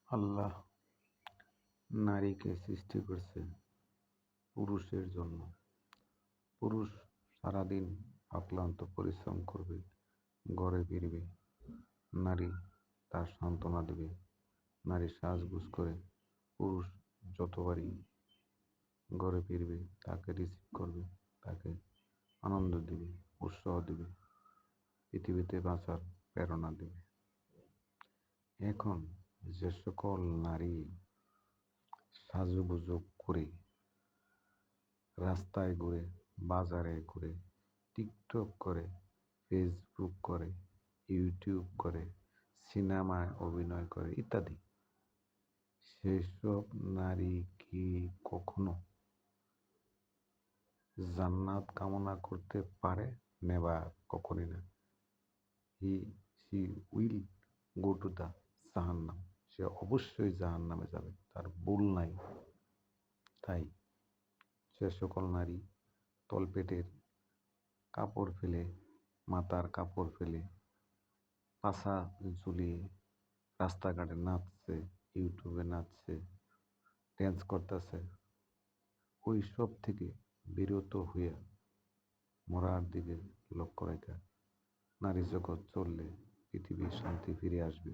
আল্লাহ নারীকে সৃষ্টি করছে পুরুষের জন্য। পুরুষ সারাদিন অক্লান্ত পরিশ্রম করবে, ঘরে ফিরবে, নারী তার সান্ত্বনা দেবে, নারী সাজগোজ করে, পুরুষ যতবারই ঘরে ফিরবে তাকে রিসিভ করবে, তাকে আনন্দ দিবে, উৎসাহ দিবে, পৃথিবীতে বাঁচার প্রেরণা দেবে। এখন যে সকল নারী সাজুগুজু করে রাস্তায় ঘুরে, বাজারে ঘুরে, টিকটক করে, ফেসবুক করে, ইউটিউব করে, সিনেমায় অভিনয় করে ইত্যাদি, সেসব নারী কি কখনো জান্নাত কামনা করতে পারে? নেভার, কখনই না। She will go to the জাহান্নাম। সে অবশ্যই জাহান্নামে যাবে, তার ভুল নাই। তাই সে সকল নারী তলপেটের কাপড় ফেলে, মাথার কাপড় ফেলে, পাছা ঝুলিয়ে রাস্তাঘাটে নাচছে, ইউটিউবে নাচছে, ড্যান্স করতেছে, ওই সব থেকে বিরত হইয়া মরার দিকে লক্ষ্য রেখা নারী জগৎ চললে পৃথিবীর শান্তি ফিরে আসবে।